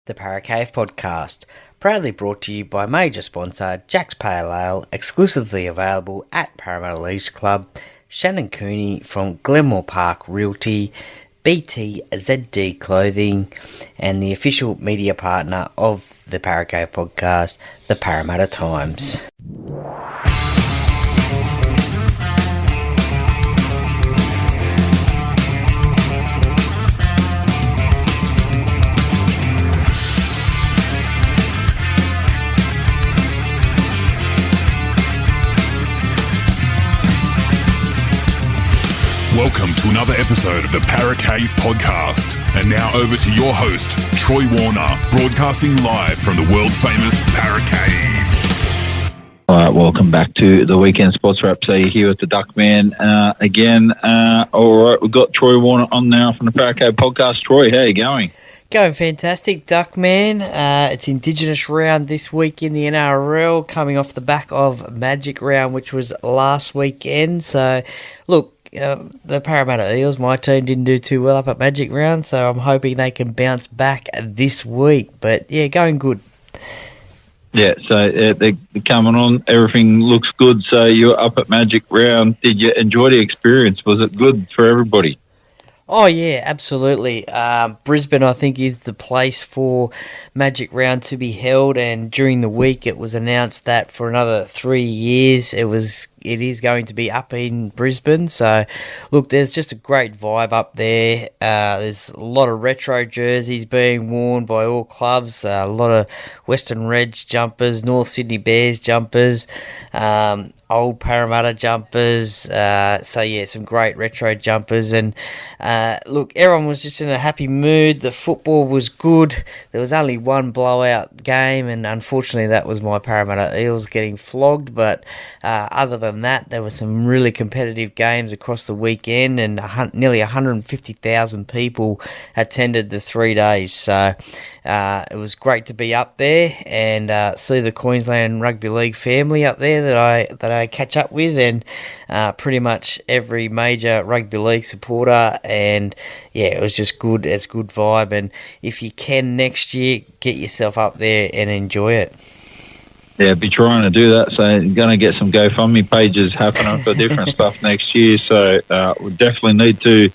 The Paracave Podcast, proudly brought to you by major sponsor Jack's Pale Ale, exclusively available at Parramatta Leagues Club, Shannon Cooney from Glenmore Park Realty, BTZD Clothing, and the official media partner of the Paracave Podcast, the Parramatta Times. Welcome to another episode of the Paracave Podcast. And now over to your host, Troy Warner, broadcasting live from the world-famous Paracave. All right, welcome back to the Weekend Sports Wrap. So you're here with the Duckman again. All right, we've got Troy Warner on now from the Paracave Podcast. Troy, how are you going? Going fantastic, Duckman. It's Indigenous Round this week in the NRL, coming off the back of Magic Round, which was last weekend. So, look, the Parramatta Eels, my team, didn't do too well up at Magic Round, so I'm hoping they can bounce back this week. But, yeah, going good. Yeah, so they're coming on. Everything looks good. So you're up at Magic Round. Did you enjoy the experience? Was it good for everybody? Oh, yeah, absolutely. Brisbane, I think, is the place for Magic Round to be held, and during the week it was announced that for another 3 years it is going to be up in Brisbane. So, look, there's just a great vibe up there. There's a lot of retro jerseys being worn by all clubs, a lot of Western Reds jumpers, North Sydney Bears jumpers, old Parramatta jumpers, so yeah, some great retro jumpers, and look, everyone was just in a happy mood. The football was good. There was only one blowout game, and unfortunately that was my Parramatta Eels getting flogged, but other than that, there were some really competitive games across the weekend, and nearly 150,000 people attended the 3 days, so it was great to be up there and see the Queensland Rugby League family up there that I catch up with, and pretty much every major rugby league supporter, and yeah, it was just good. It's good vibe, and if you can next year, get yourself up there and enjoy it. Yeah, be trying to do that. So you're going to get some GoFundMe pages happening for different stuff next year. So we definitely need to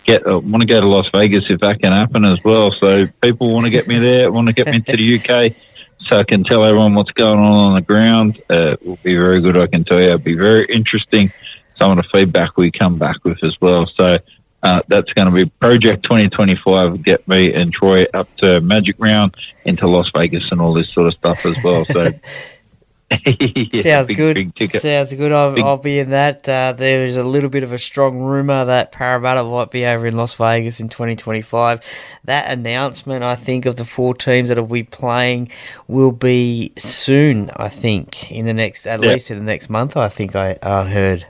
want to go to Las Vegas if that can happen as well. So people want to get me there, want to get me to the UK so I can tell everyone what's going on the ground. It will be very good, I can tell you. It'll be very interesting, some of the feedback we come back with as well. So that's going to be Project 2025, get me and Troy up to Magic Round, into Las Vegas and all this sort of stuff as well. So yeah, Sounds good. Sounds good. I'll be in that. There's a little bit of a strong rumour that Parramatta might be over in Las Vegas in 2025. That announcement, I think, of the 4 teams that will be playing will be soon, I think, in the next, at least in the next month, I think I heard.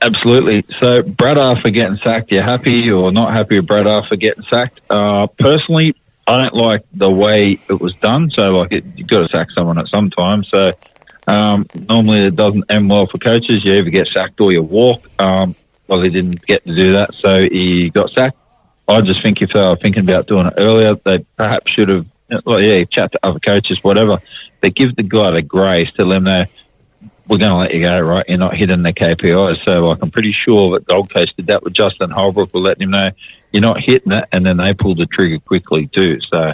Absolutely. So Brad Arthur getting sacked, you happy or not happy with Brad Arthur getting sacked? Personally, I don't like the way it was done. So, you've got to sack someone at some time. So, normally it doesn't end well for coaches. You either get sacked or you walk. Well, he didn't get to do that, so he got sacked. I just think if they were thinking about doing it earlier, they perhaps should have, chat to other coaches, whatever. But give the guy the grace to let him know, we're going to let you go, right? You're not hitting the KPIs. So, I'm pretty sure that Gold Coast did that with Justin Holbrook. We're letting him know, you're not hitting it, and then they pulled the trigger quickly too. So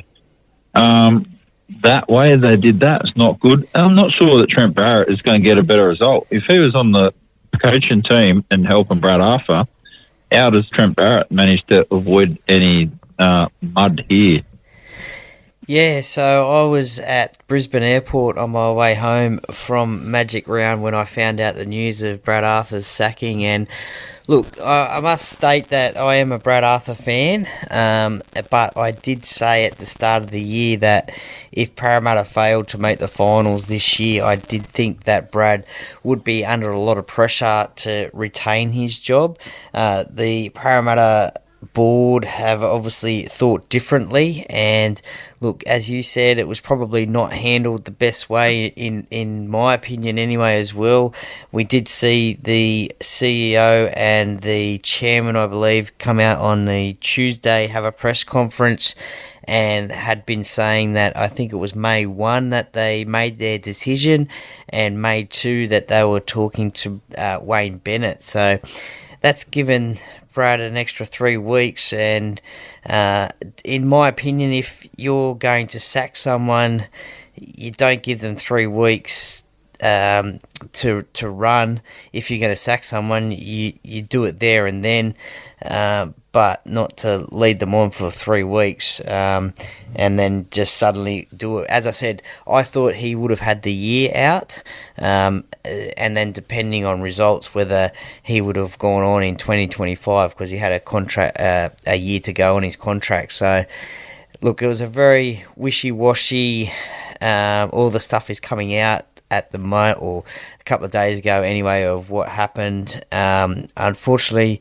that way they did that. It's not good. I'm not sure that Trent Barrett is going to get a better result. If he was on the coaching team and helping Brad Arthur, how does Trent Barrett manage to avoid any mud here? Yeah, so I was at Brisbane Airport on my way home from Magic Round when I found out the news of Brad Arthur's sacking, and look, I must state that I am a Brad Arthur fan, but I did say at the start of the year that if Parramatta failed to make the finals this year, I did think that Brad would be under a lot of pressure to retain his job. The Parramatta board have obviously thought differently, and look, as you said, it was probably not handled the best way in my opinion anyway as well. We did see the CEO and the chairman, I believe, come out on the Tuesday, have a press conference, and had been saying that I think it was May 1 that they made their decision, and May 2 that they were talking to Wayne Bennett. So that's given Brad an extra 3 weeks, and in my opinion, if you're going to sack someone, you don't give them 3 weeks to run. If you're going to sack someone, you do it there and then, but not to lead them on for 3 weeks and then just suddenly do it. As I said, I thought he would have had the year out, and then depending on results, whether he would have gone on in 2025, because he had a year to go on his contract. So, look, it was a very wishy-washy. All the stuff is coming out at the moment, or a couple of days ago anyway, of what happened. Unfortunately,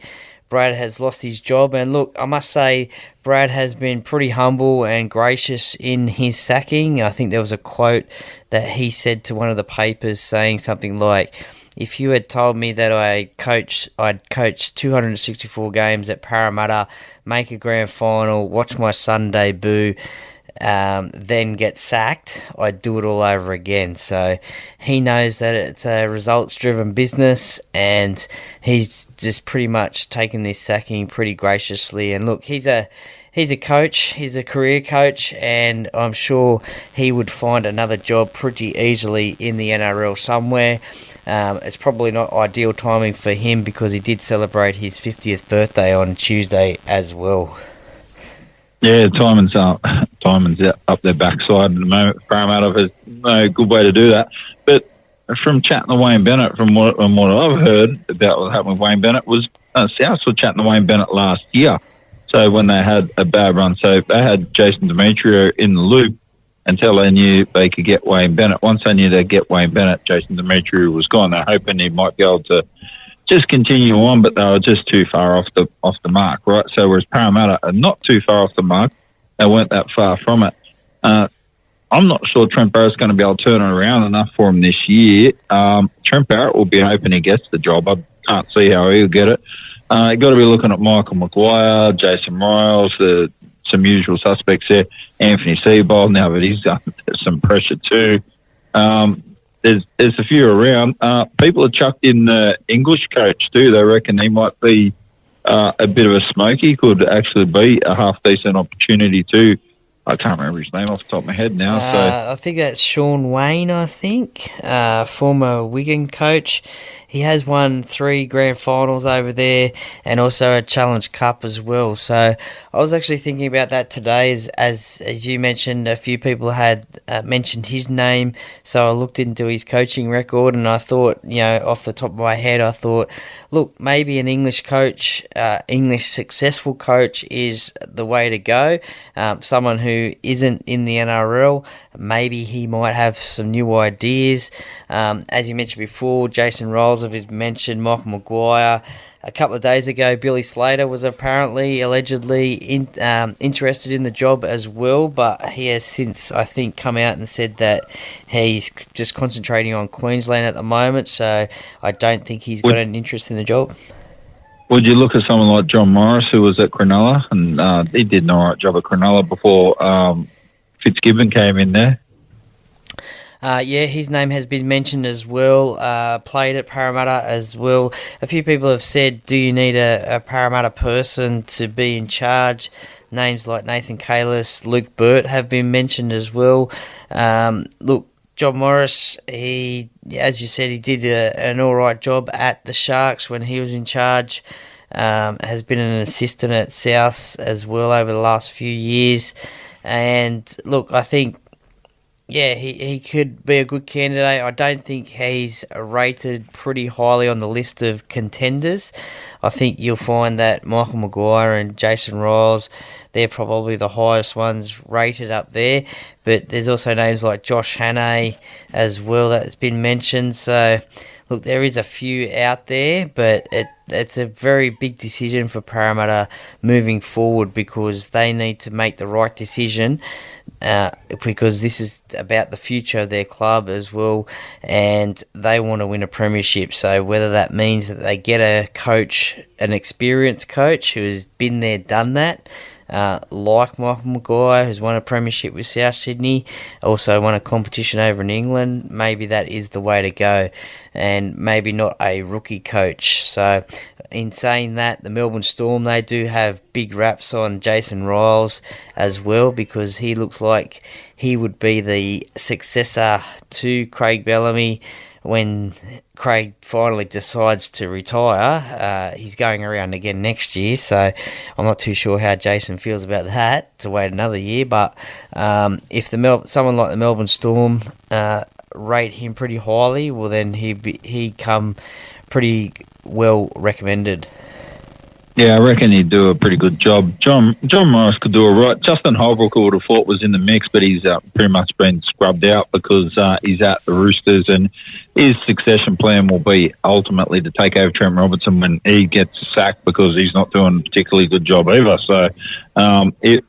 Brad has lost his job, and look, I must say, Brad has been pretty humble and gracious in his sacking. I think there was a quote that he said to one of the papers saying something like, if you had told me that I'd coach 264 games at Parramatta, make a grand final, watch my son debut, then get sacked, I'd do it all over again. So he knows that it's a results-driven business, and he's just pretty much taken this sacking pretty graciously. And look, he's a coach, he's a career coach, and I'm sure he would find another job pretty easily in the NRL somewhere. It's probably not ideal timing for him, because he did celebrate his 50th birthday on Tuesday as well. Yeah, Timon's up their backside at the moment. Parramatta has no good way to do that. But from chatting to Wayne Bennett, from what I've heard about what happened with Wayne Bennett, was Souths were chatting to Wayne Bennett last year. So when they had a bad run, so they had Jason Demetriou in the loop until they knew they could get Wayne Bennett. Once they knew they'd get Wayne Bennett, Jason Demetriou was gone. They're hoping he might be able to just continue on, but they were just too far off the mark, right? So whereas Parramatta are not too far off the mark, they weren't that far from it. I'm not sure Trent Barrett's going to be able to turn it around enough for him this year. Trent Barrett will be hoping he gets the job. I can't see how he'll get it. You've got to be looking at Michael Maguire, Jason Riles, some usual suspects there. Anthony Seibold now, but he's got some pressure too. There's a few around. People have chucked in the English coach too. They reckon he might be a bit of a smoky. Could actually be a half decent opportunity too. I can't remember his name off the top of my head now. I think that's Sean Wayne, former Wigan coach. He has won 3 grand finals over there, and also a Challenge Cup as well. So I was actually thinking about that today, as you mentioned, a few people had mentioned his name. So I looked into his coaching record, and I thought, off the top of my head, I thought, look, maybe an English coach, English successful coach is the way to go. Someone who isn't in the NRL, maybe he might have some new ideas. As you mentioned before, Jason Riles, have mentioned Michael Maguire. A couple of days ago, Billy Slater was allegedly interested in the job as well, but he has since, I think, come out and said that he's just concentrating on Queensland at the moment, so I don't think he's got an interest in the job. Would you look at someone like John Morris, who was at Cronulla, and he did an all right job at Cronulla before Fitzgibbon came in there? His name has been mentioned as well, played at Parramatta as well. A few people have said, do you need a Parramatta person to be in charge? Names like Nathan Kalis, Luke Burt have been mentioned as well. Look, John Morris, as you said, he did an all right job at the Sharks when he was in charge. Has been an assistant at South as well over the last few years. And look, I think, Yeah, he could be a good candidate. I don't think he's rated pretty highly on the list of contenders. I think you'll find that Michael Maguire and Jason Riles, they're probably the highest ones rated up there. But there's also names like Josh Hannay as well that's been mentioned. So, look, there is a few out there, but it's a very big decision for Parramatta moving forward because they need to make the right decision because this is about the future of their club as well, and they want to win a premiership. So whether that means that they get a coach, an experienced coach who has been there, done that, like Michael Maguire, who's won a premiership with South Sydney, also won a competition over in England, maybe that is the way to go, and maybe not a rookie coach. So in saying that, the Melbourne Storm, they do have big raps on Jason Riles as well, because he looks like he would be the successor to Craig Bellamy when Craig finally decides to retire. He's going around again next year, so I'm not too sure how Jason feels about that, to wait another year. But if someone like the Melbourne Storm rate him pretty highly, well then he come pretty well recommended. Yeah, I reckon he'd do a pretty good job. John Morris could do it right. Justin Holbrook, I would have thought, was in the mix, but he's pretty much been scrubbed out because he's at the Roosters, and his succession plan will be ultimately to take over Trent Robinson when he gets sacked, because he's not doing a particularly good job either. So it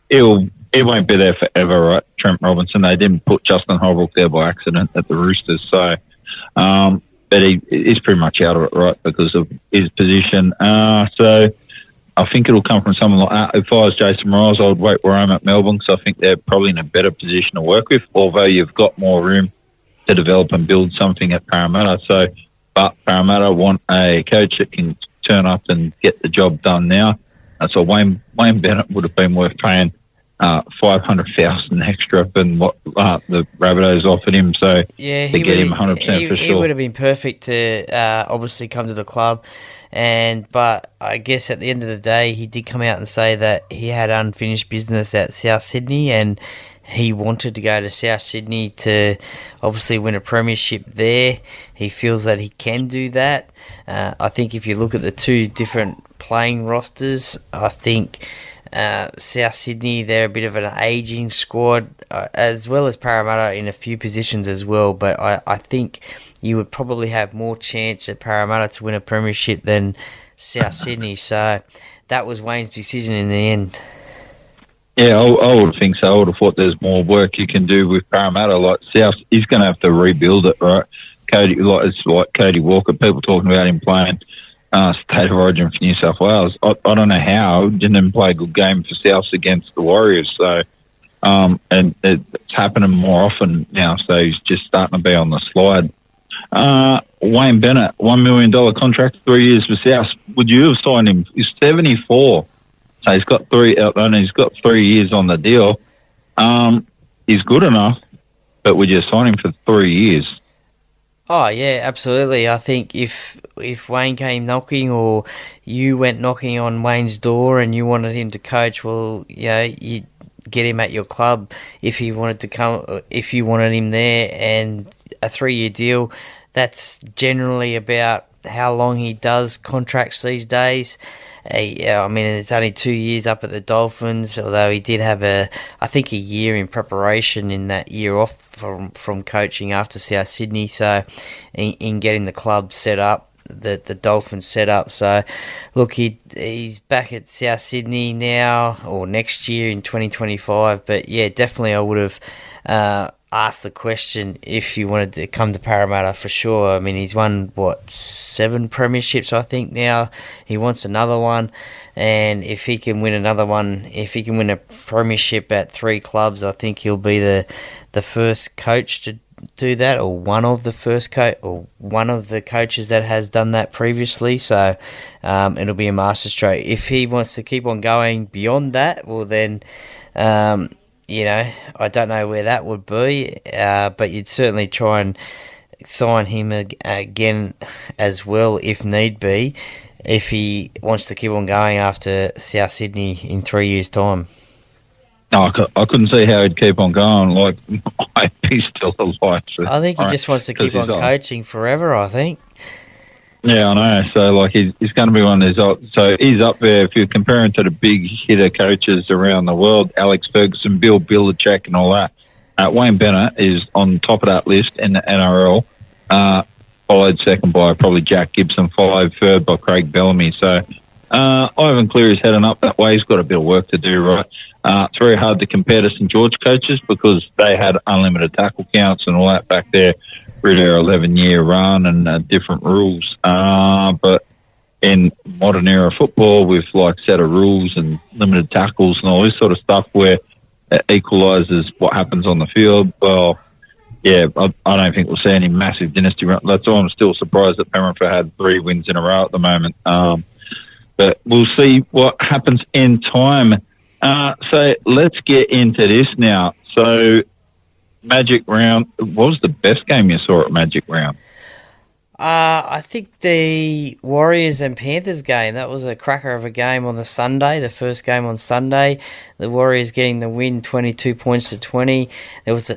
won't be there forever, right, Trent Robinson? They didn't put Justin Holbrook there by accident at the Roosters. So, but he's pretty much out of it, right, because of his position. So I think it'll come from someone like that. If I was Jason Riles, I would wait where I'm at Melbourne, because I think they're probably in a better position to work with, although you've got more room to develop and build something at Parramatta. So, but Parramatta want a coach that can turn up and get the job done now. So Wayne Bennett would have been worth paying $500,000 extra than what the Rabbitohs offered him. So yeah, to get him 100% for sure. He would have been perfect to obviously come to the club. But I guess at the end of the day, he did come out and say that he had unfinished business at South Sydney, and he wanted to go to South Sydney to obviously win a premiership there. He feels that he can do that. I think if you look at the two different playing rosters, I think South Sydney, they're a bit of an ageing squad, as well as Parramatta in a few positions as well. But I think you would probably have more chance at Parramatta to win a premiership than South Sydney. So that was Wayne's decision in the end. Yeah, I would think so. I would have thought there's more work you can do with Parramatta. Like South, he's going to have to rebuild it, right? It's like Cody Walker. People talking about him playing State of Origin for New South Wales. I don't know how. Didn't play a good game for South against the Warriors. So, and it's happening more often now. So he's just starting to be on the slide. Wayne Bennett, $1 million contract, 3 years for South. Would you have signed him? He's 74. So he's got 3 years on the deal. He's good enough, but would you sign him for 3 years? Oh yeah, absolutely. I think if Wayne came knocking, or you went knocking on Wayne's door and you wanted him to coach, well, you get him at your club if he wanted to come, if you wanted him there, and a 3-year deal. That's generally about how long he does contracts these days. I mean, it's only 2 years up at the Dolphins, although he did have a year in preparation in that year off from coaching after South Sydney. So in getting the club set up, the Dolphins set up. So look, he's back at South Sydney now, or next year in 2025. But yeah, definitely I would have asked the question if he wanted to come to Parramatta for sure. I mean, he's won 7 premierships, I think now. He wants another one, and if he can win another one, if he can win a premiership at 3 clubs, I think he'll be the first coach to do that, or one of the coaches that has done that previously. So it'll be a masterstroke. If he wants to keep on going beyond that, well then I don't know where that would be, but you'd certainly try and sign him again as well if need be, if he wants to keep on going after South Sydney in 3 years' time. No, I couldn't see how he'd keep on going. Like, he's still alive. So, I think he just wants to keep on coaching forever, I think. Yeah, I know. So, like, he's going to be one of these. So, he's up there. If you compare him to the big hitter coaches around the world, Alex Ferguson, Bill Belichick, and all that, Wayne Bennett is on top of that list in the NRL, followed second by probably Jack Gibson, followed third by Craig Bellamy. So, Ivan Cleary's heading up that way. He's got a bit of work to do, right? It's very hard to compare to St George coaches because they had unlimited tackle counts and all that back there through their 11-year run and different rules. But in modern era football with like set of rules and limited tackles and all this sort of stuff where it equalises what happens on the field, well, yeah, I don't think we'll see any massive dynasty run. That's why I'm still surprised that Parramatta had 3 wins in a row at the moment. But we'll see what happens in time. So let's get into this now. So Magic Round, what was the best game you saw at Magic Round? I think the Warriors and Panthers game, that was a cracker of a game on the Sunday, the first game on Sunday. The Warriors getting the win 22-20.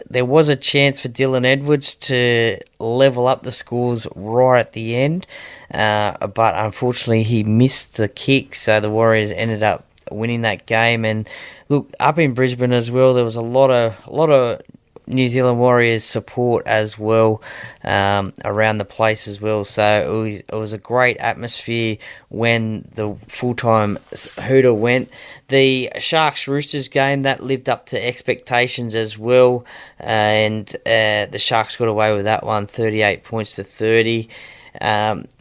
There was a chance for Dylan Edwards to level up the scores right at the end, but unfortunately he missed the kick, so the Warriors ended up winning that game. And look, up in Brisbane as well, there was a lot of New Zealand Warriors support as well around the place as well. So it was a great atmosphere when the full-time hooter went. The Sharks-Roosters game, that lived up to expectations as well, and the Sharks got away with that one, 38-30.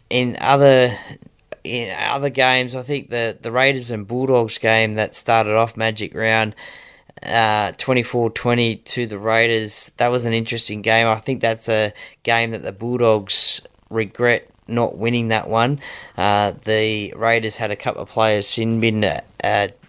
In other games, I think the Raiders and Bulldogs game that started off Magic Round, 24-20 to the Raiders. That was an interesting game. I think that's a game that the Bulldogs regret not winning that one. The Raiders had a couple of players sin bin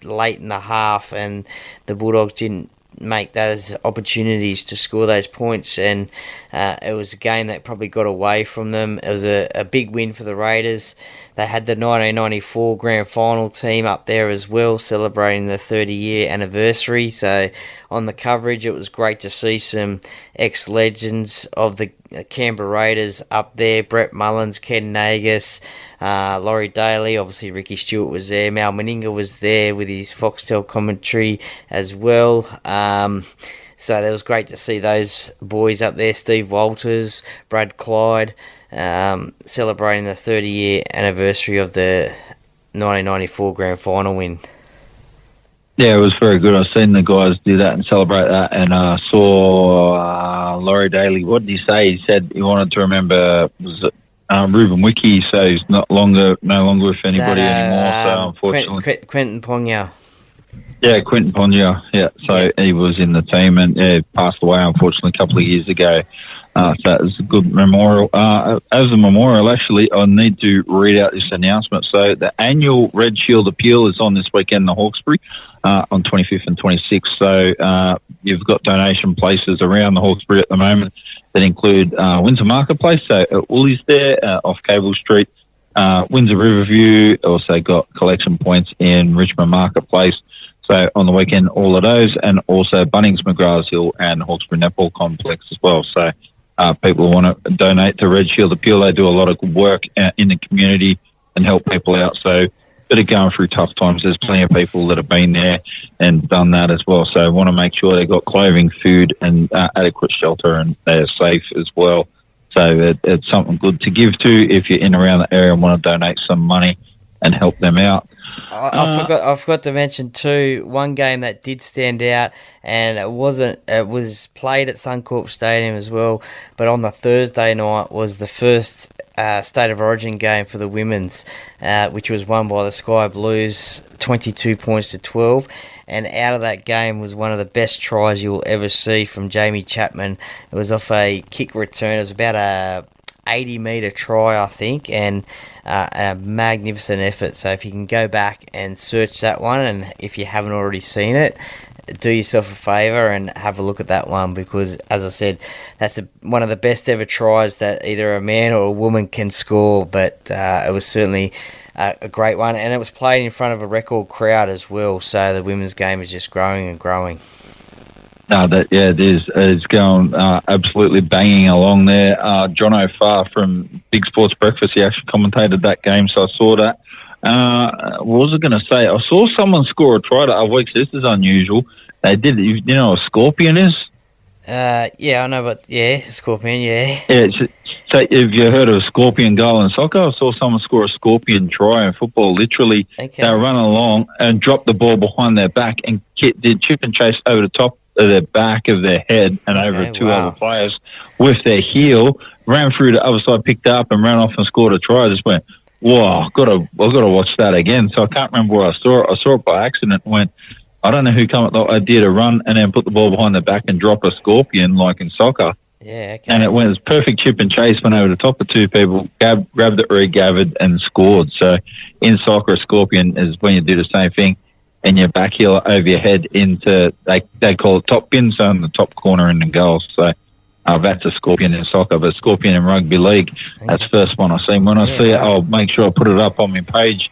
late in the half, and the Bulldogs didn't make that as opportunities to score those points, and it was a game that probably got away from them. It was a big win for the Raiders. They had the 1994 Grand Final team up there as well, celebrating the 30-year anniversary. So on the coverage, it was great to see some ex-legends of the Canberra Raiders up there. Brett Mullins, Ken Nagus, Laurie Daly, obviously Ricky Stewart was there. Mal Meninga was there with his Foxtel commentary as well. So it was great to see those boys up there. Steve Walters, Brad Clyde, celebrating the 30-year anniversary of the 1994 Grand Final win. Yeah, it was very good. I've seen the guys do that and celebrate that, and saw Laurie Daly. What did he say? He said he wanted to remember, was it Ruben Wiki, so he's no longer with anybody anymore. So unfortunately, Quentin Ponga. Yeah, Quentin Ponga. Yeah, so he was in the team and passed away unfortunately a couple of years ago. So that was a good memorial. As a memorial, actually, I need to read out this announcement. So the annual Red Shield Appeal is on this weekend in the Hawkesbury on 25th and 26th. So you've got donation places around the Hawkesbury at the moment that include Windsor Marketplace, so at Woolies there off Cable Street, Windsor Riverview, also got collection points in Richmond Marketplace. So on the weekend, all of those, and also Bunnings, McGraths Hill and Hawkesbury Netball Complex as well. So people want to donate to Red Shield Appeal. They do a lot of good work in the community and help people out. So that are going through tough times. There's plenty of people that have been there and done that as well. So I want to make sure they've got clothing, food and adequate shelter, and they're safe as well. So it's something good to give to if you're in around the area and want to donate some money and help them out. I forgot to mention too, one game that did stand out, and it was played at Suncorp Stadium as well, but on the Thursday night was the first State of Origin game for the women's, which was won by the Sky Blues 22-12, and out of that game was one of the best tries you'll ever see from Jamie Chapman. It was off a kick return. It was about a 80-metre try, I think, and a magnificent effort. So if you can go back and search that one, and if you haven't already seen it, do yourself a favour and have a look at that one, because, as I said, that's one of the best ever tries that either a man or a woman can score, but it was certainly a great one, and it was played in front of a record crowd as well. So the women's game is just growing and growing. No, it is. It's going absolutely banging along there. John O'Farr from Big Sports Breakfast, he actually commentated that game, so I saw that. What was I going to say? I saw someone score a try the other week, so this is unusual. They did, you know what a scorpion is? Yeah, I know, but scorpion, yeah. Yeah, so have you heard of a scorpion goal in soccer? I saw someone score a scorpion try in football. Literally, They were running along and dropped the ball behind their back and did chip and chase over the top of their back of their head and over two other players with their heel, ran through the other side, picked up and ran off and scored a try. I just went, wow, I've got to watch that again. So I can't remember where I saw it. I saw it by accident and went, I don't know who came up with the idea to run and then put the ball behind their back and drop a scorpion like in soccer. Yeah, okay. And it was perfect chip and chase, went over the top of two people, grabbed it, regathered and scored. So in soccer, a scorpion is when you do the same thing and your back heel over your head into, they call it top pin, so in the top corner in the goal. So that's a scorpion in soccer, but scorpion in rugby league, that's the first one I've seen. When I see it, I'll make sure I put it up on my page.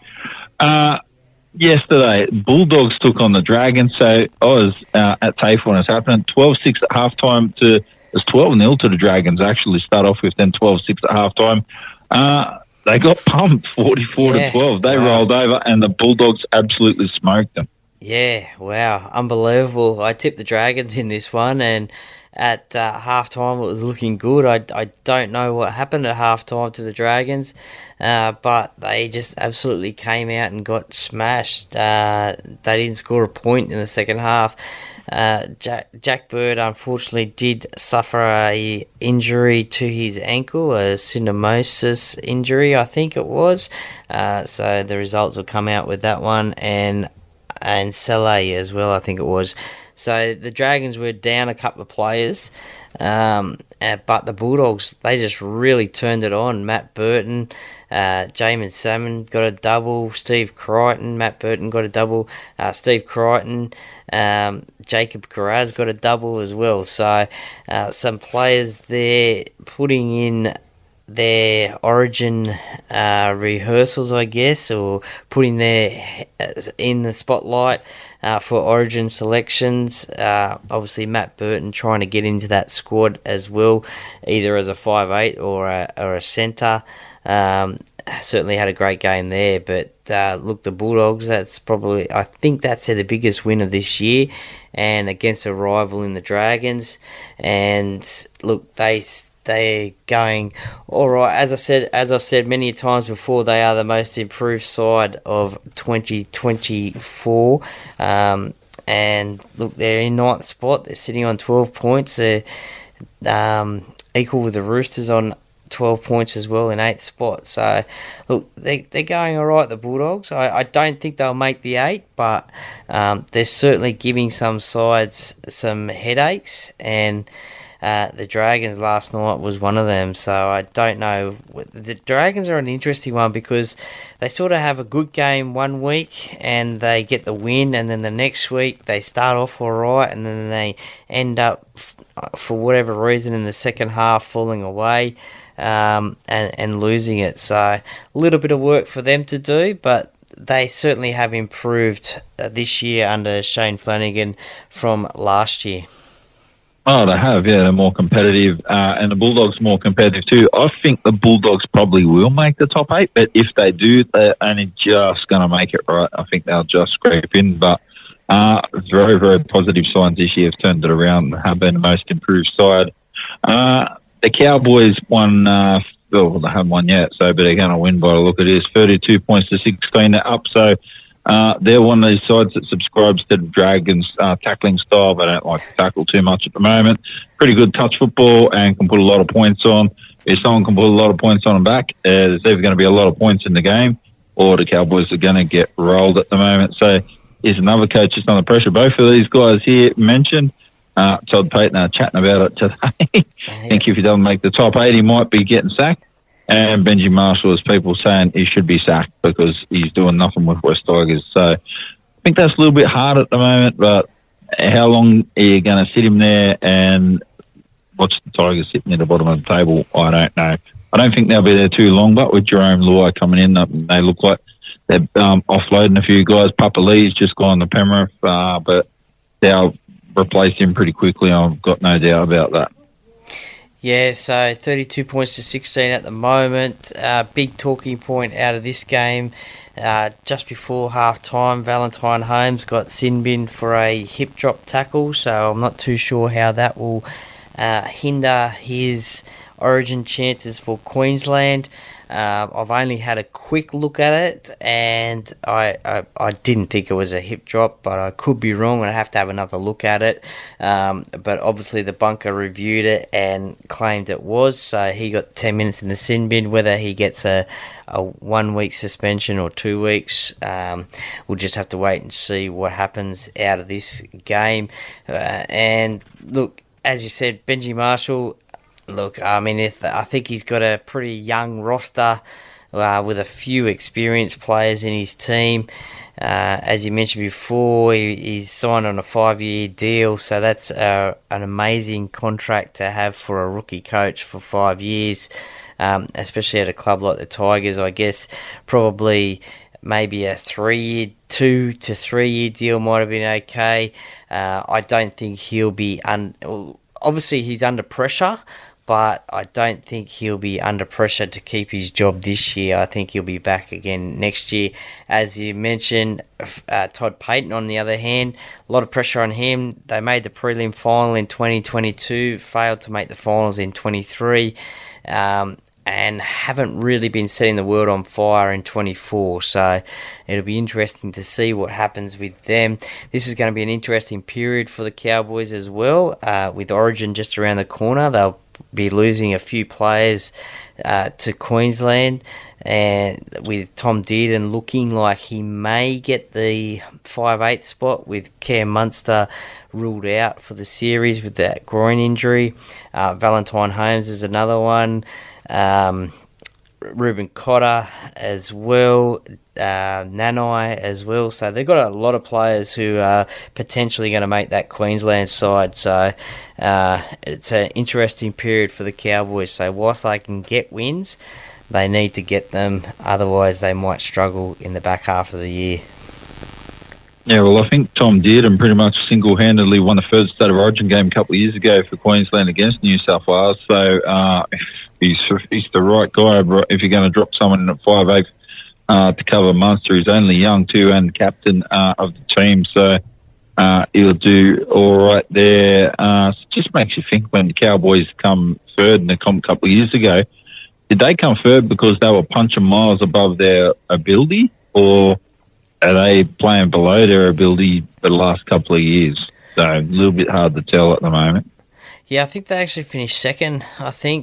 Yesterday, Bulldogs took on the Dragons, so I was at TAFE when it was happening. 12-6 at halftime it was 12-0 to the Dragons, actually start off with, then 12-6 at halftime. They got pumped 44-12. They rolled over and the Bulldogs absolutely smoked them. Yeah, wow, unbelievable. I tipped the Dragons in this one, and at halftime it was looking good. I don't know what happened at halftime to the Dragons, but they just absolutely came out and got smashed. They didn't score a point in the second half. Jack Bird unfortunately did suffer a injury to his ankle, a syndesmosis injury, I think it was. So the results will come out with that one, and Saleh as well, I think it was. So the Dragons were down a couple of players, but the Bulldogs, they just really turned it on. Matt Burton, Jamin Salmon got a double, Steve Crichton, Matt Burton got a double, Steve Crichton, Jacob Carraz got a double as well. So some players there putting in their origin rehearsals, I guess, or putting their in the spotlight for origin selections. Obviously Matt Burton trying to get into that squad as well, either as a 5'8" or a centre. Certainly had a great game there, but look, the Bulldogs, that's probably, I think that's the biggest win of this year, and against a rival in the Dragons. And look, they're going all right. As I've said many times before, they are the most improved side of 2024. And look, they're in ninth spot. They're sitting on 12 points. They're equal with the Roosters on 12 points as well in 8th spot. So look, they're going all right, the Bulldogs. I don't think they'll make the 8, but they're certainly giving some sides some headaches, and the Dragons last night was one of them. So I don't know. The Dragons are an interesting one because they sort of have a good game one week and they get the win, and then the next week they start off all right and then they end up, for whatever reason, in the second half falling away and losing it. So a little bit of work for them to do, but they certainly have improved this year under Shane Flanagan from last year. Oh, they have, yeah. They're more competitive, and the Bulldogs more competitive too. I think the Bulldogs probably will make the top 8, but if they do, they're only just going to make it right. I think they'll just scrape in, but very, very positive signs this year have turned it around and have been the most improved side. The Cowboys won, well, they haven't won yet, so but they're going to win by the look of this, 32 points to 16. They're up, so they're one of these sides that subscribes to the Dragons' tackling style. They don't like to tackle too much at the moment. Pretty good touch football and can put a lot of points on. If someone can put a lot of points on them back, there's either going to be a lot of points in the game or the Cowboys are going to get rolled at the moment. So here's another coach just under pressure. Both of these guys here mentioned, Todd Payton are chatting about it today. I think if he doesn't make the top 8, he might be getting sacked. And Benji Marshall, as people saying he should be sacked because he's doing nothing with West Tigers. So I think that's a little bit hard at the moment, but how long are you going to sit him there and watch the Tigers sitting at the bottom of the table? I don't know. I don't think they'll be there too long, but with Jerome Luai coming in, they look like they're offloading a few guys. Papa Lee's just gone to Penrith, but they'll replace him pretty quickly. I've got no doubt about that. Yeah, so 32 points to 16 at the moment. Big talking point out of this game. Just before half-time, Valentine Holmes got sin-binned for a hip drop tackle, so I'm not too sure how that will hinder his origin chances for Queensland. I've only had a quick look at it, and I didn't think it was a hip drop, but I could be wrong, and I have to have another look at it. But obviously the bunker reviewed it and claimed it was, so he got 10 minutes in the sin bin. Whether he gets a 1 week suspension or 2 weeks, we'll just have to wait and see what happens out of this game. And look, as you said, Benji Marshall. Look, I mean, I think he's got a pretty young roster with a few experienced players in his team. As you mentioned before, he's signed on a 5-year deal, so that's an amazing contract to have for a rookie coach for 5 years, especially at a club like the Tigers. I guess probably maybe a 2 to 3 year deal might have been okay. I don't think he'll be obviously he's under pressure, but I don't think he'll be under pressure to keep his job this year. I think he'll be back again next year. As you mentioned, Todd Payton, on the other hand, a lot of pressure on him. They made the prelim final in 2022, failed to make the finals in 23, and haven't really been setting the world on fire in 24. So it'll be interesting to see what happens with them. This is going to be an interesting period for the Cowboys as well, with Origin just around the corner. They'll be losing a few players to Queensland, and with Tom Dearden looking like he may get the 5'8" spot, with Cam Munster ruled out for the series with that groin injury. Valentine Holmes is another one. Reuben Cotter as well, Nanai as well. So they've got a lot of players who are potentially going to make that Queensland side. So it's an interesting period for the Cowboys. So whilst they can get wins, they need to get them. Otherwise, they might struggle in the back half of the year. Yeah, well, I think Tom Dearden pretty much single-handedly won the first State of Origin game a couple of years ago for Queensland against New South Wales. So he's the right guy. If you're going to drop someone at 5'8" to cover Munster, he's only young too and captain of the team. So he'll do all right there. It just makes you think, when the Cowboys come third in the comp a couple of years ago, did they come third because they were punching miles above their ability, or are they playing below their ability for the last couple of years? So a little bit hard to tell at the moment. Yeah, I think they actually finished second,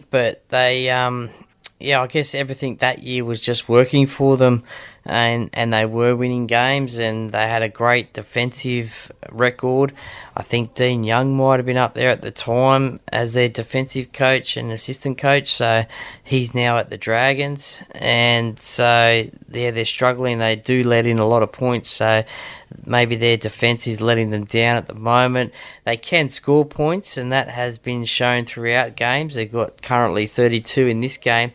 but they, I guess everything that year was just working for them, and they were winning games, and they had a great defensive record. I think Dean Young might have been up there at the time as their defensive coach and assistant coach, so he's now at the Dragons, and so they're struggling. They do let in a lot of points, so maybe their defence is letting them down at the moment. They can score points, and that has been shown throughout games. They've got currently 32 in this game.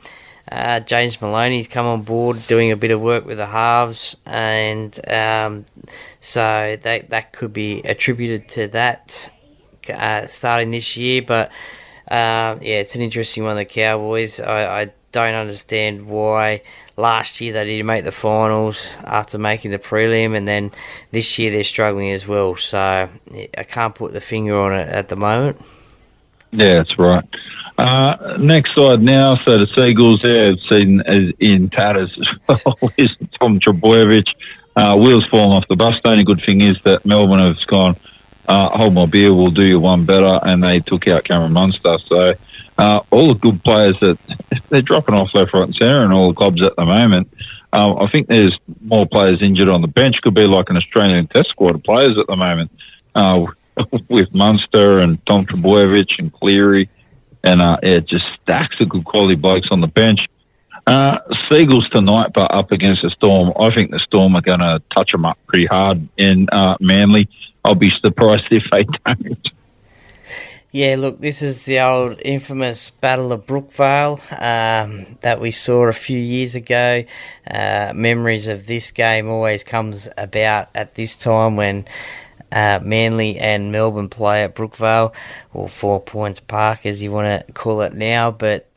James Maloney's come on board doing a bit of work with the halves, and so that could be attributed to that starting this year. But it's an interesting one, the Cowboys. I don't understand why last year they didn't make the finals after making the prelim, and then this year they're struggling as well. So I can't put the finger on it at the moment. Yeah, that's right. Next side now, so the Seagulls there have seen as in tatters as well is Tom Trbojevic. Wheels falling off the bus. The only good thing is that Melbourne has gone, hold my beer, we'll do you one better, and they took out Cameron Munster. So all the good players, that they're dropping off left, right and centre in all the clubs at the moment. I think there's more players injured on the bench. Could be like an Australian test squad of players at the moment. With Munster and Tom Trbojevic and Cleary, and just stacks of good quality blokes on the bench. Seagulls tonight, but up against the Storm. I think the Storm are going to touch them up pretty hard in Manly. I'll be surprised if they don't. Yeah, look, this is the old infamous Battle of Brookvale that we saw a few years ago. Memories of this game always comes about at this time when Manly and Melbourne play at Brookvale, or 4 Points Park as you want to call it now. But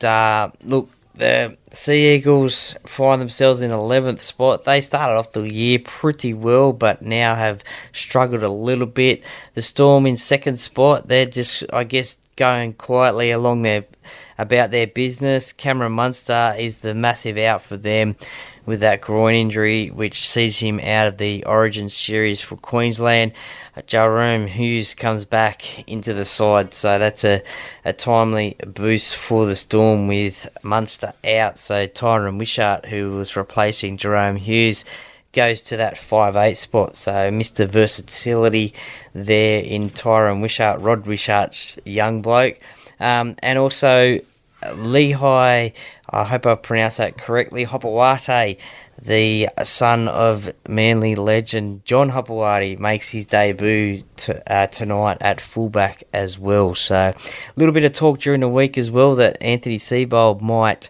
look, the Sea Eagles find themselves in 11th spot. They started off the year pretty well, but now have struggled a little bit. The Storm in 2nd spot. They're just, I guess, going quietly along about their business. Cameron Munster is the massive out for them with that groin injury, which sees him out of the Origin series for Queensland. Jerome Hughes comes back into the side, so that's a timely boost for the Storm with Munster out. So Tyron Wishart, who was replacing Jerome Hughes, goes to that 5'8" spot. So Mr. Versatility there in Tyron Wishart, Rod Wishart's young bloke. And also Lehigh, I hope I pronounced that correctly, Hopewate, the son of Manly legend John Hopewate, makes his debut tonight at fullback as well. So a little bit of talk during the week as well that Anthony Seibold might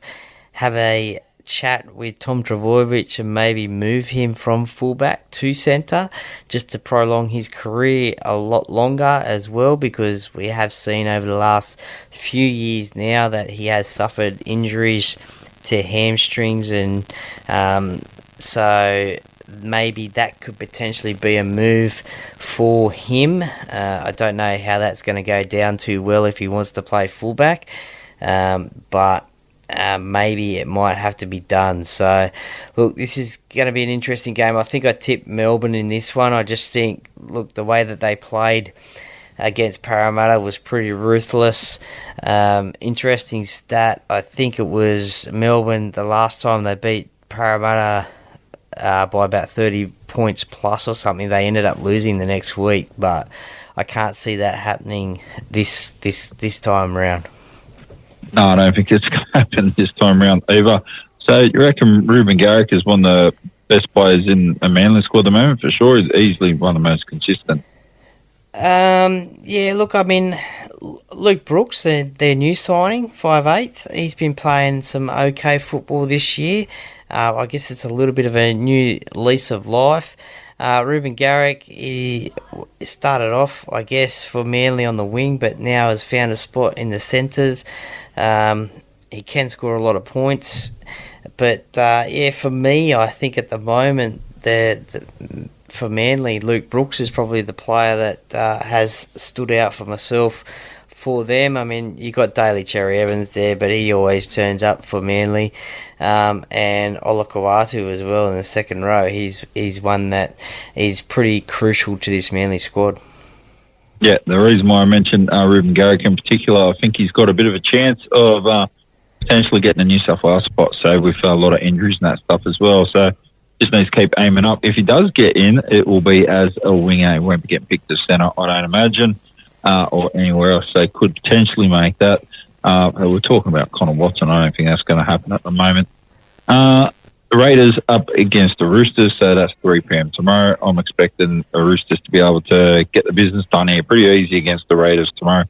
have a chat with Tom Trbojevic and maybe move him from fullback to centre just to prolong his career a lot longer as well, because we have seen over the last few years now that he has suffered injuries to hamstrings, and so maybe that could potentially be a move for him. I don't know how that's going to go down too well if he wants to play fullback, but maybe it might have to be done. So, look, this is going to be an interesting game. I think I tipped Melbourne in this one. I just think, look, the way that they played against Parramatta was pretty ruthless. Interesting stat, I think it was Melbourne, the last time they beat Parramatta by about 30 points plus or something, they ended up losing the next week, but I can't see that happening this time round. No, I don't think it's going to happen this time around either. So you reckon Ruben Garrick is one of the best players in a Manly squad at the moment? For sure, he's easily one of the most consistent. Yeah, look, I mean, Luke Brooks, their new signing, 5'8", he's been playing some okay football this year. I guess it's a little bit of a new lease of life. Ruben Garrick, he started off, I guess, for Manly on the wing, but now has found a spot in the centres. He can score a lot of points. But, yeah, for me, I think at the moment, for Manly, Luke Brooks is probably the player that has stood out for myself for them. I mean, you got Daly Cherry Evans there, but he always turns up for Manly. And Olakau'atu as well in the second row. He's one that is pretty crucial to this Manly squad. Yeah, the reason why I mentioned Ruben Garrick in particular, I think he's got a bit of a chance of potentially getting a New South Wales spot, so with a lot of injuries and that stuff as well. So just needs to keep aiming up. If he does get in, it will be as a winger. He won't be getting picked as centre, I don't imagine, or anywhere else. So could potentially make that. We're talking about Connor Watson. I don't think that's going to happen at the moment. The Raiders up against the Roosters, so that's 3 p.m. tomorrow. I'm expecting the Roosters to be able to get the business done here pretty easy against the Raiders tomorrow.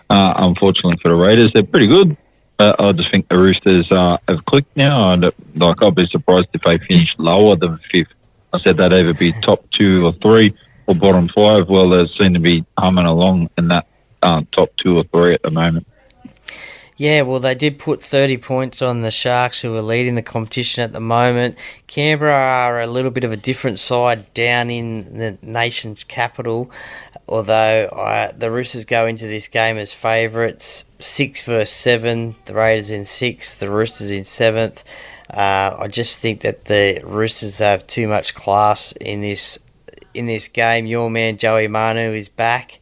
Unfortunately for the Raiders, they're pretty good. I just think the Roosters have clicked now, and I'll be surprised if they finish lower than 5th. I said they'd either be top 2 or 3 or bottom 5. Well, they seem to be humming along in that top 2 or 3 at the moment. Yeah, well, they did put 30 points on the Sharks, who are leading the competition at the moment. Canberra are a little bit of a different side down in the nation's capital, although the Roosters go into this game as favourites, 6 versus 7, the Raiders in 6th, the Roosters in 7th. I just think that the Roosters have too much class in this game. Your man Joey Manu is back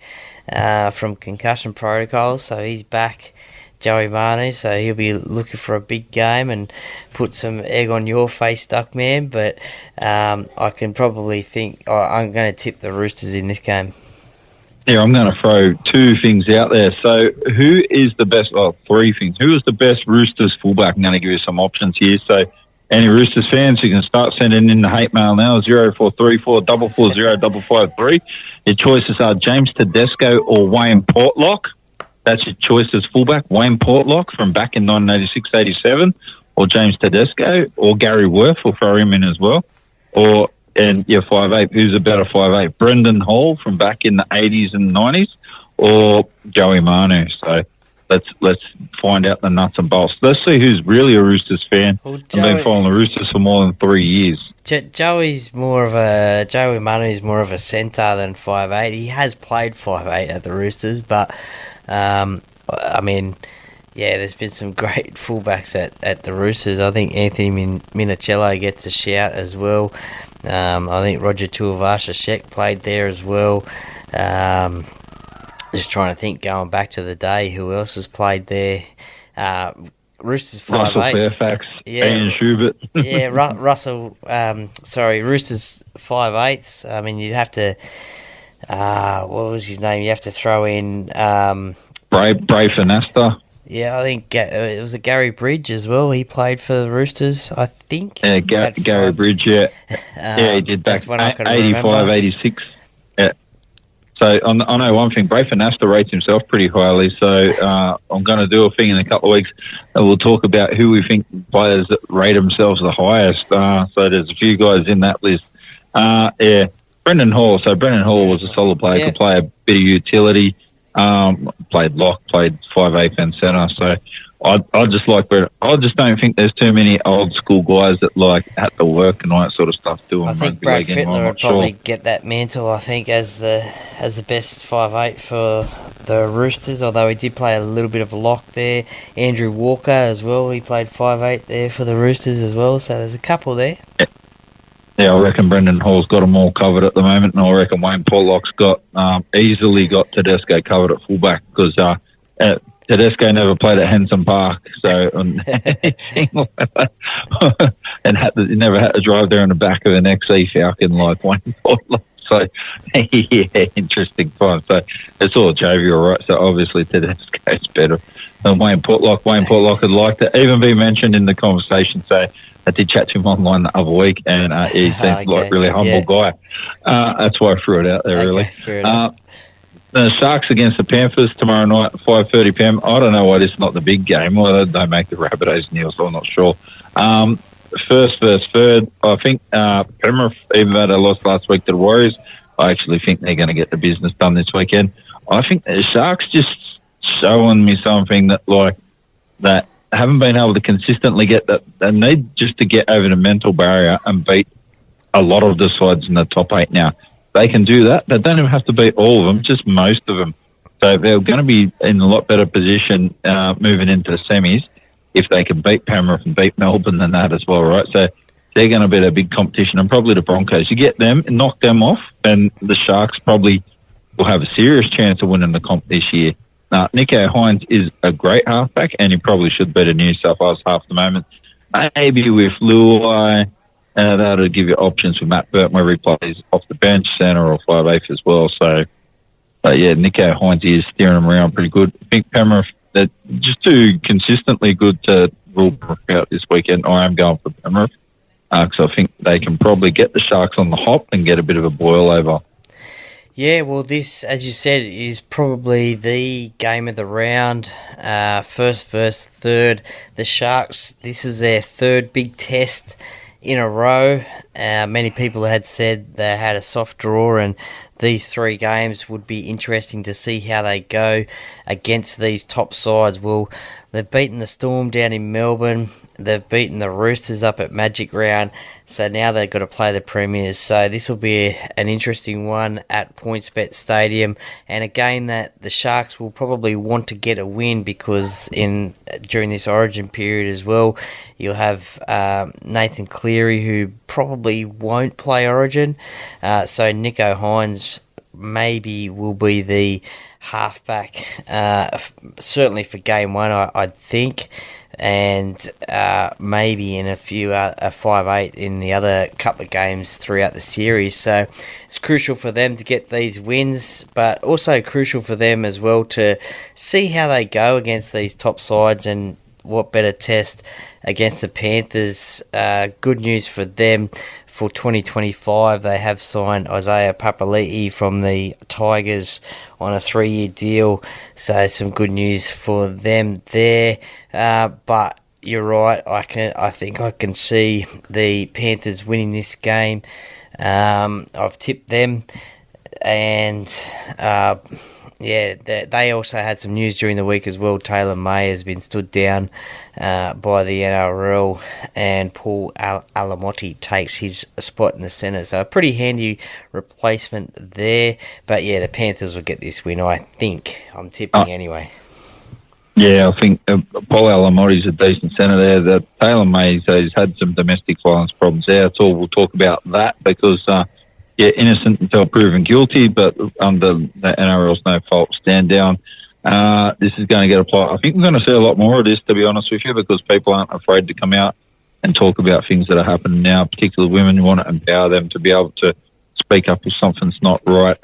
from concussion protocols, so he's back, Joey Manu, so he'll be looking for a big game and put some egg on your face, Duckman, but I can probably think I'm going to tip the Roosters in this game. Yeah, I'm going to throw 2 things out there. So who is the best, 3 things. Who is the best Roosters fullback? I'm going to give you some options here. So any Roosters fans, you can start sending in the hate mail now, 0434 440 553. Your choices are James Tedesco or Wayne Portlock. that's your choice as fullback. Wayne Portlock from back in 1986-87, or James Tedesco, or Gary Worth will throw him in as well. And your 5'8", who's a better 5'8"? Brendan Hall from back in the 80s and 90s, or Joey Manu. So let's find out the nuts and bolts. Let's see who's really a Roosters fan. Well, I've been following the Roosters for more than 3 years. Joey Manu's more of a centre than 5'8". He has played 5'8" at the Roosters, but I mean, yeah, there's been some great fullbacks at the Roosters. I think Anthony Minicello gets a shout as well. I think Roger Tuivasa-Sheck played there as well. Just trying to think, going back to the day, who else has played there? Roosters 5'8". Russell Fairfax, Ian Schubert. Yeah, Roosters 5'8". I mean, you'd have to... what was his name? You have to throw in... Bray Finesta. Yeah, I think it was a Gary Bridge as well. He played for the Roosters, I think. Yeah, Gary Bridge, yeah. Yeah, he did back 85, 86. Yeah. So I know one thing, Bray Finasta rates himself pretty highly, so I'm going to do a thing in a couple of weeks and we'll talk about who we think players that rate themselves the highest. So there's a few guys in that list. Yeah, Brendan Hall. So Brendan Hall was a solid player, could play a bit of utility. Played lock, played 5'8" and centre. So I just like Brendan. I just don't think there's too many old school guys that like had to work and all that sort of stuff doing. I think Brad Fittler would probably get that mantle. I think as the best 5'8" for the Roosters. Although he did play a little bit of a lock there. Andrew Walker as well. He played 5'8" there for the Roosters as well. So there's a couple there. Yeah, I reckon Brendan Hall's got them all covered at the moment, and I reckon Wayne Portlock's got easily got Tedesco covered at fullback because Tedesco never played at Henson Park, so and never had to drive there in the back of an XE Falcon like Wayne Portlock. So yeah, interesting time. So it's all jovial, right? So obviously Tedesco's better than Wayne Portlock. Wayne Portlock would like to even be mentioned in the conversation. So I did chat to him online the other week, and he seems like a really humble guy. That's why I threw it out there, really. The Sharks against the Panthers tomorrow night at 5:30 p.m. I don't know why this is not the big game. Well, they make the Rabbitohs kneel, so I'm not sure. First versus third, I think Penrith, even though they lost last week to the Warriors, I actually think they're going to get the business done this weekend. I think the Sharks just showing me something that haven't been able to consistently get that. They need just to get over the mental barrier and beat a lot of the sides in the top 8 now. They can do that. They don't even have to beat all of them, just most of them. So they're going to be in a lot better position moving into the semis if they can beat Penrith and beat Melbourne than that as well, right? So they're going to be a big competition, and probably the Broncos. You get them, knock them off, and the Sharks probably will have a serious chance of winning the comp this year. Nico Hines is a great halfback, and he probably should be the New South Wales half the moment. Maybe with Luai, that'll give you options for Matt Burton, where he plays off the bench, centre or 5'8" as well. So, but yeah, Nico Hines is steering them around pretty good. I think Penrith, they're just too consistently good to rule Penrith out this weekend. I am going for Penrith because I think they can probably get the Sharks on the hop and get a bit of a boil over. Yeah, well, this, as you said, is probably the game of the round. First versus third. The Sharks, this is their third big test in a row. Many people had said they had a soft draw, and these 3 games would be interesting to see how they go against these top sides. Well, they've beaten the Storm down in Melbourne. They've beaten the Roosters up at Magic Round, so now they've got to play the Premiers. So this will be an interesting one at PointsBet Stadium, and a game that the Sharks will probably want to get a win because during this Origin period as well, you'll have Nathan Cleary, who probably won't play Origin. So Nico Hines maybe will be the halfback, certainly for game 1, I'd think. And maybe in a few a 5'8" in the other couple of games throughout the series. So it's crucial for them to get these wins, but also crucial for them as well to see how they go against these top sides, and what better test against the Panthers. Good news for them for 2025, they have signed Isaiah Papali'i from the Tigers on a 3-year deal. So some good news for them there. But you're right. I think I can see the Panthers winning this game. I've tipped them, and they also had some news during the week as well. Taylor May has been stood down by the NRL, and Paul Alamotti takes his spot in the centre. So a pretty handy replacement there. But yeah, the Panthers will get this win, I think. I'm tipping anyway. Yeah, I think Paul Alamotti's a decent centre there. That Taylor May has had some domestic violence problems there. That's all we'll talk about that because, innocent until proven guilty, but under the NRL's no fault stand down. This is going to get applied. I think we're going to see a lot more of this, to be honest with you, because people aren't afraid to come out and talk about things that are happening now, particularly women. You want to empower them to be able to speak up if something's not right.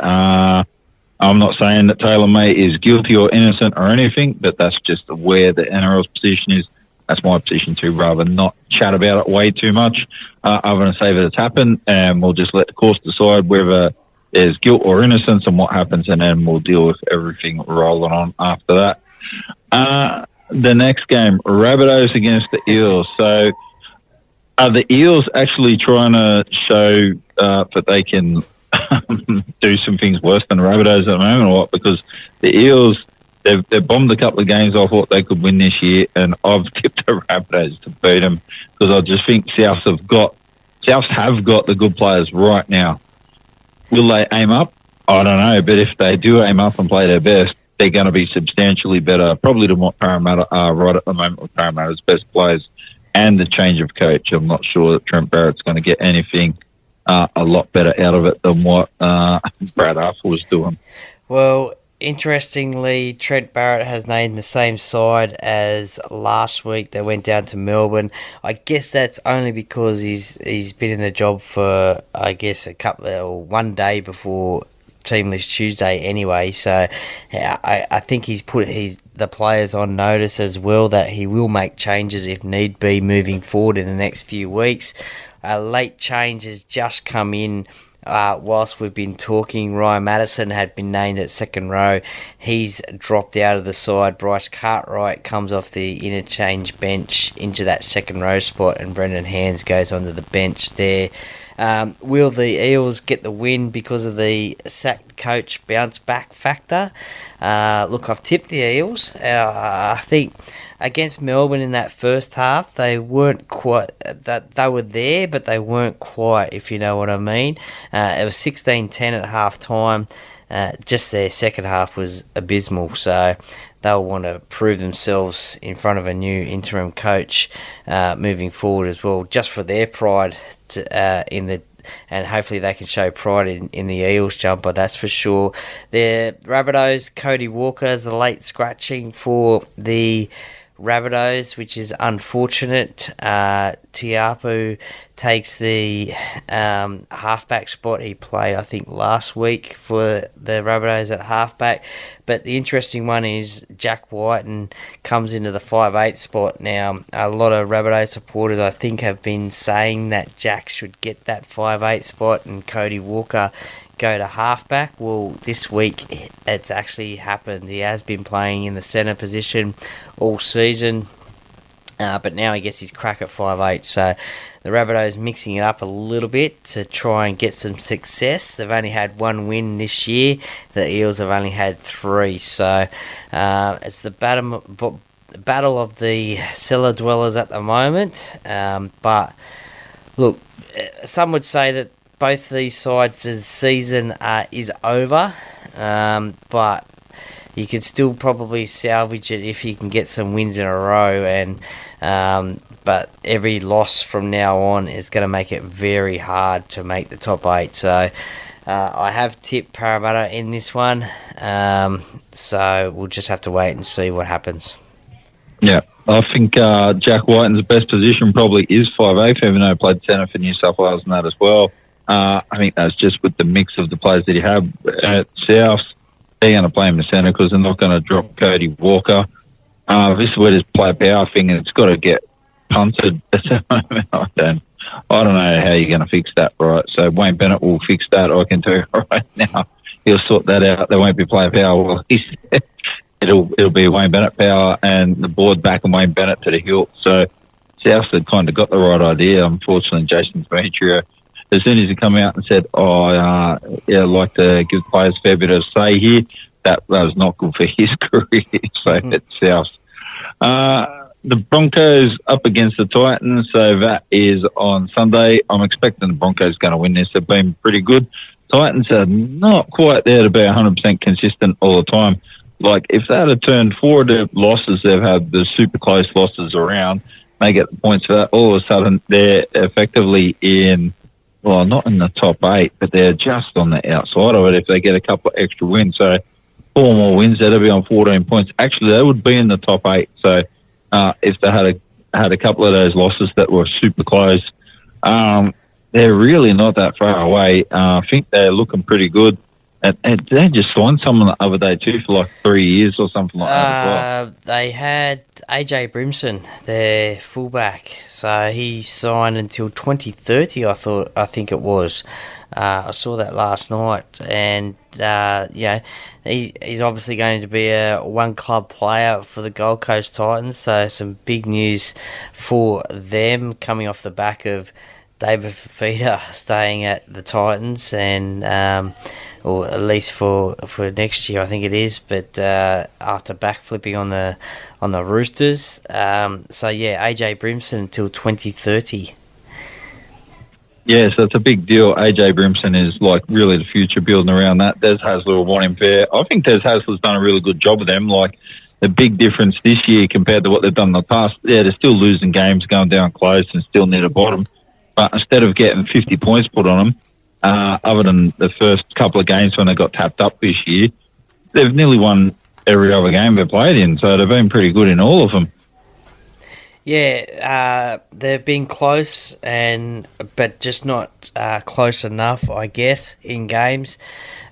I'm not saying that Taylor May is guilty or innocent or anything, but that's just where the NRL's position is. That's my position too, rather not chat about it way too much. I'm going to say that it's happened, and we'll just let the courts decide whether there's guilt or innocence and what happens, and then we'll deal with everything rolling on after that. The next game, Rabbitohs against the Eels. So are the Eels actually trying to show that they can do some things worse than the Rabbitohs at the moment or what? Because the Eels, they've bombed a couple of games I thought they could win this year, and I've tipped the Rabbitohs to beat them because I just think Souths have got the good players right now. Will they aim up? I don't know, but if they do aim up and play their best, they're going to be substantially better, probably than what Parramatta are right at the moment with Parramatta's best players and the change of coach. I'm not sure that Trent Barrett's going to get anything a lot better out of it than what Brad Arthur was doing. Well, interestingly, Trent Barrett has named the same side as last week. They went down to Melbourne. I guess that's only because he's been in the job for, I guess, one day before Team List Tuesday anyway. So I think he's put the players on notice as well that he will make changes if need be moving forward in the next few weeks. A late change has just come in whilst we've been talking. Ryan Madison had been named at second row. He's dropped out of the side. Bryce Cartwright comes off the interchange bench into that second row spot, and Brendan Hands goes onto the bench there. Will the Eels get the win because of the sacked coach bounce back factor? Look, I've tipped the Eels. I think against Melbourne in that first half, they weren't quite that they were there, but they weren't quite, if you know what I mean. It was 16-10 at half time. Just their second half was abysmal, so they'll want to prove themselves in front of a new interim coach moving forward as well, just for their pride and hopefully they can show pride in the Eels jumper, that's for sure. The Rabbitohs, Cody Walker is a late scratching for the Rabbitohs, which is unfortunate. Tiapu takes the halfback spot. He played, I think, last week for the Rabbitohs at halfback. But the interesting one is Jack Whiten comes into the 5'8" spot. Now, a lot of Rabbitohs supporters, I think, have been saying that Jack should get that 5'8" spot and Cody Walker go to halfback. Well, this week it's actually happened. He has been playing in the centre position all season, but now he gets his crack at 5'8". So the Rabbitohs mixing it up a little bit to try and get some success. They've only had one win this year. The Eels have only had 3. So it's the battle of the cellar dwellers at the moment. But look, some would say that both these sides' season is over, but you could still probably salvage it if you can get some wins in a row. But every loss from now on is going to make it very hard to make the top 8. So I have tipped Parramatta in this one. So we'll just have to wait and see what happens. Yeah, I think Jack Whiten's best position probably is 5'8", even though he played centre for New South Wales and that as well. I think that's just with the mix of the players that you have at South. They're going to play him in centre because they're not going to drop Cody Walker. This is where this play power thing, and it's got to get punted at the moment. I don't know how you're going to fix that, right? So Wayne Bennett will fix that. I can tell you right now. He'll sort that out. There won't be player power. Well, it'll be Wayne Bennett power and the board back and Wayne Bennett to the hilt. So Souths had kind of got the right idea. Unfortunately, Jason Demetrio, as soon as he come out and said, I'd like to give players a fair bit of say here, that was not good for his career. So it's Souths. The Broncos up against the Titans, so that is on Sunday. I'm expecting the Broncos going to win this. They've been pretty good. Titans are not quite there to be 100% consistent all the time. Like, if they had turned 4 of the losses they've had, the super close losses around, they get the points for that, all of a sudden they're effectively in, well, not in the top 8, but they're just on the outside of it if they get a couple of extra wins. So 4 more wins, they'd be on 14 points. Actually, they would be in the top 8. So if they had a couple of those losses that were super close, they're really not that far away. I think they're looking pretty good. And they just signed someone the other day too for like 3 years or something like that as well. They had AJ Brimson, their fullback. So he signed until 2030, I think it was. I saw that last night, and he's obviously going to be a one-club player for the Gold Coast Titans. So some big news for them coming off the back of David Fifita staying at the Titans, and or at least for next year, I think it is. But after backflipping on the Roosters, AJ Brimson until 2030. Yeah, so it's a big deal. AJ Brimson is like really the future building around that. Des Hasler will want him fair. I think Des Hasler's done a really good job with them. Like, the big difference this year compared to what they've done in the past, they're still losing games, going down close and still near the bottom. But instead of getting 50 points put on them, other than the first couple of games when they got tapped up this year, they've nearly won every other game they've played in. So they've been pretty good in all of them. Yeah, they've been close, but just not close enough, I guess, in games.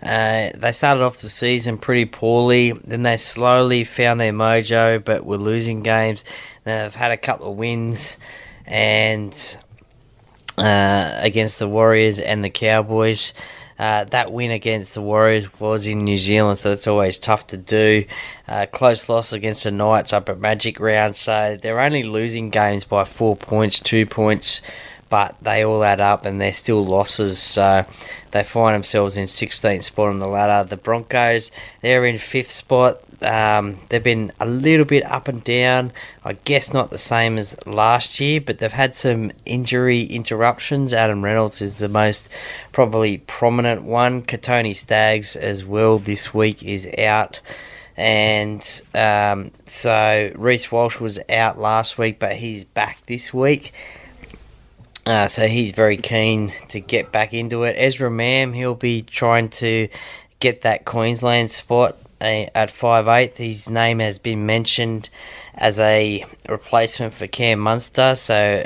They started off the season pretty poorly, then they slowly found their mojo, but were losing games. Then they've had a couple of wins, and against the Warriors and the Cowboys. That win against the Warriors was in New Zealand, so it's always tough to do. Close loss against the Knights up at Magic Round, so they're only losing games by 4 points, 2 points, but they all add up and they're still losses, so they find themselves in 16th spot on the ladder. The Broncos, they're in 5th spot. They've been a little bit up and down, I guess not the same as last year, but they've had some injury interruptions. Adam Reynolds is the most probably prominent one. Katoni Staggs as well this week is out, and so Reece Walsh was out last week, but he's back this week. So he's very keen to get back into it. Ezra Mam, he'll be trying to get that Queensland spot at 5'8". His name has been mentioned as a replacement for Cam Munster, so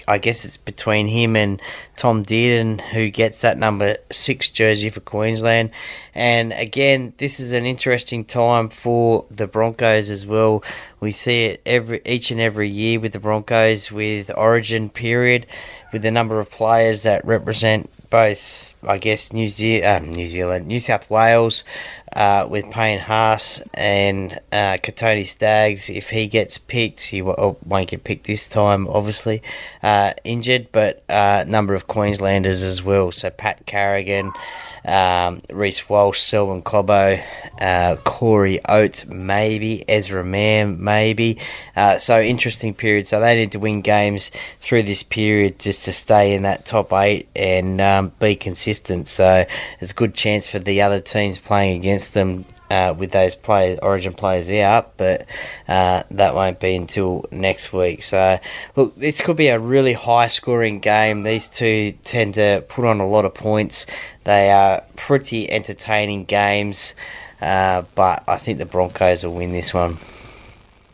I guess it's between him and Tom Dearden who gets that number 6 jersey for Queensland. And again, this is an interesting time for the Broncos as well. We see it each and every year with the Broncos with Origin period, with the number of players that represent both, I guess, New South Wales, with Payne Haas and Katoni Staggs. If he gets picked, he won't get picked this time, obviously, injured, but number of Queenslanders as well. So Pat Carrigan, Reece Walsh, Selwyn Cobbo, Corey Oates, maybe, Ezra Mam, maybe. So interesting period. So they need to win games through this period just to stay in that top 8 and be consistent. So it's a good chance for the other teams playing against them with those Origin players out, but that won't be until next week. So look, this could be a really high scoring game. These two tend to put on a lot of points. They are pretty entertaining games, but I think the Broncos will win this one.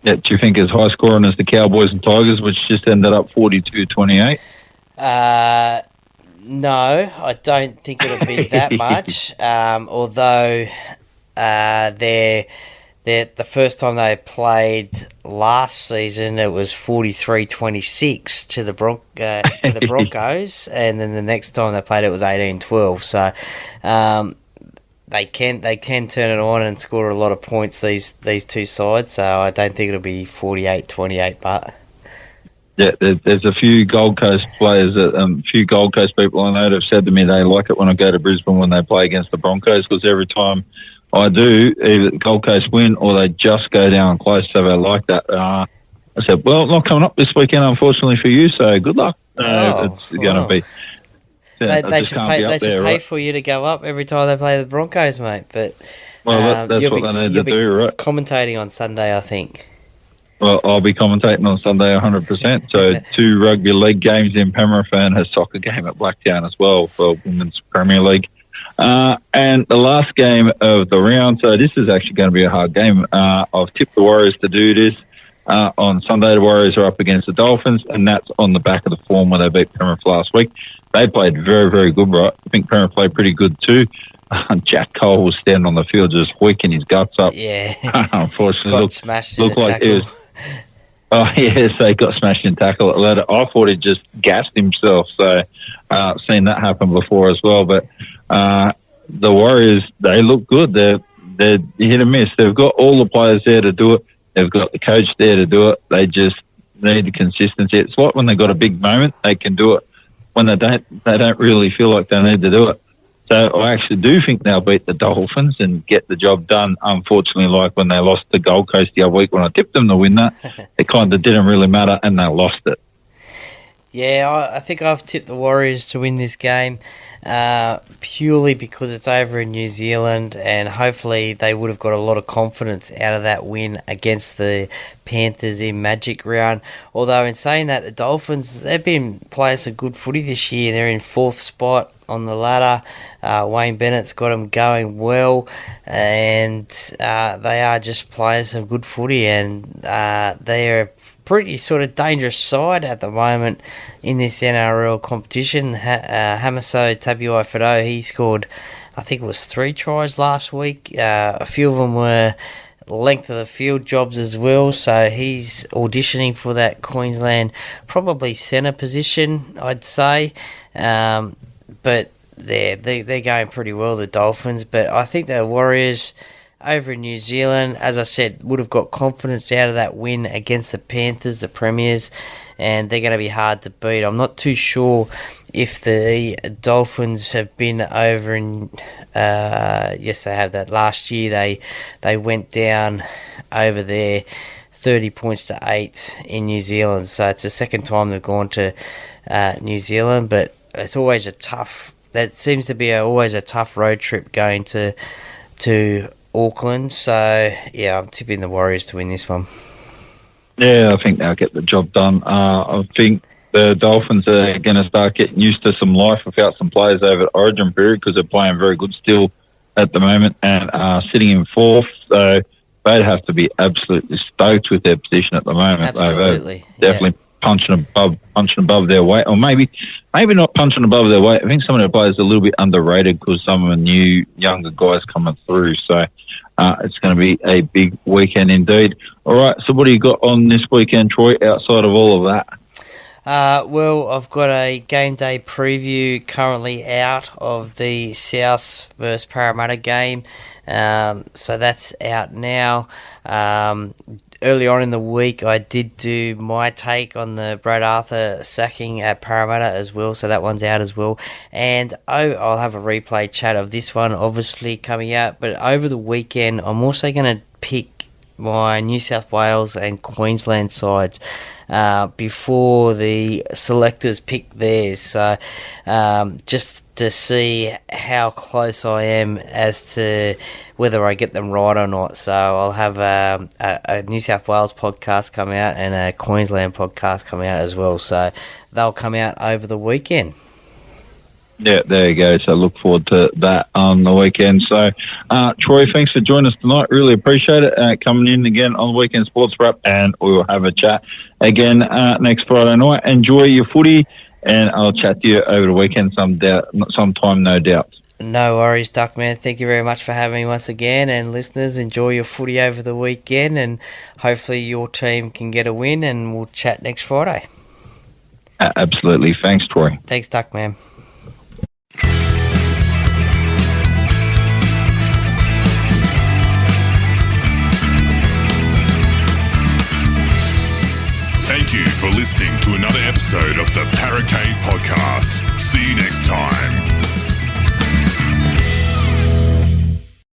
Yeah, do you think it's high scoring as the Cowboys and Tigers, which just ended up 42-28? No, I don't think it'll be that much. Although their the first time they played last season, it was 43-26 to the Broncos, and then the next time they played, it was 18-12. So they can turn it on and score a lot of points, these two sides. So I don't think it'll be 48-28, but. Yeah, there's a few Gold Coast players, a few Gold Coast people I know that have said to me they like it when I go to Brisbane when they play against the Broncos, because every time I do, either Gold Coast win or they just go down close, so they like that. I said, well, not coming up this weekend, unfortunately, for you, so good luck. It's going to be... They should pay for you to go up every time they play the Broncos, mate. But well, that's what they need to do, right? Commentating on Sunday, I think. Well, I'll be commentating on Sunday 100%. So 2 rugby league games in Penrith and a soccer game at Blacktown as well for Women's Premier League. And the last game of the round, so this is actually going to be a hard game. I've tipped the Warriors to do this. On Sunday, the Warriors are up against the Dolphins, and that's on the back of the form where they beat Penrith last week. They played very, very good, right? I think Penrith played pretty good too. Jack Cole was standing on the field just wheaking his guts up. Yeah. Unfortunately, looked like tackle. It was... Oh, yes, they got smashed in tackle. I thought he just gassed himself. So, seen that happen before as well. But the Warriors, they look good. They're hit and miss. They've got all the players there to do it. They've got the coach there to do it. They just need the consistency. It's like when they got a big moment, they can do it. When they don't really feel like they need to do it. So I actually do think they'll beat the Dolphins and get the job done. Unfortunately, like when they lost to Gold Coast the other week, when I tipped them to win that, it kind of didn't really matter and they lost it. Yeah, I think I've tipped the Warriors to win this game purely because it's over in New Zealand, and hopefully they would have got a lot of confidence out of that win against the Panthers in Magic Round. Although in saying that, the Dolphins, they've been playing some good footy this year. They're in 4th spot on the ladder. Wayne Bennett's got them going well, and they are just playing some good footy, and they're pretty sort of dangerous side at the moment in this NRL competition. Hamiso Tabuai-Fidow, he scored, I think it was 3 tries last week. A few of them were length of the field jobs as well, so he's auditioning for that Queensland probably centre position, I'd say. But they're going pretty well, the Dolphins. But I think the Warriors over in New Zealand, as I said, would have got confidence out of that win against the Panthers, the Premiers, and they're going to be hard to beat. I'm not too sure if the Dolphins have been over in... yes, they have that. Last year they went down over there 30 points to 8 in New Zealand, so it's the second time they've gone to New Zealand, but it's always a tough... That seems to be always a tough road trip going to Auckland, so yeah, I'm tipping the Warriors to win this one. Yeah, I think they'll get the job done. I think the Dolphins are going to start getting used to some life without some players over the Origin period, because they're playing very good still at the moment and sitting in 4th, so they'd have to be absolutely stoked with their position at the moment. Absolutely, definitely punching above their weight, or maybe not punching above their weight. I think some of their players are a little bit underrated because some of the new younger guys coming through. So it's going to be a big weekend indeed. All right, so what do you got on this weekend, Troy, outside of all of that? Well, I've got a game day preview currently out of the South versus Parramatta game. So that's out now. Early on in the week, I did do my take on the Brad Arthur sacking at Parramatta as well, so that one's out as well. And I'll have a replay chat of this one, obviously, coming out. But over the weekend, I'm also going to pick my New South Wales and Queensland sides before the selectors pick theirs. So just to see how close I am as to whether I get them right or not. So I'll have a New South Wales podcast come out and a Queensland podcast come out as well. So they'll come out over the weekend. Yeah, there you go. So look forward to that on the weekend. So, Troy, thanks for joining us tonight. Really appreciate it. Coming in again on the Weekend Sports Wrap, and we'll have a chat again next Friday night. Enjoy your footy, and I'll chat to you over the weekend sometime, no doubt. No worries, Duckman. Thank you very much for having me once again. And listeners, enjoy your footy over the weekend, and hopefully your team can get a win, and we'll chat next Friday. Absolutely. Thanks, Troy. Thanks, Duckman. Thank you for listening to another episode of the Parramatta Podcast.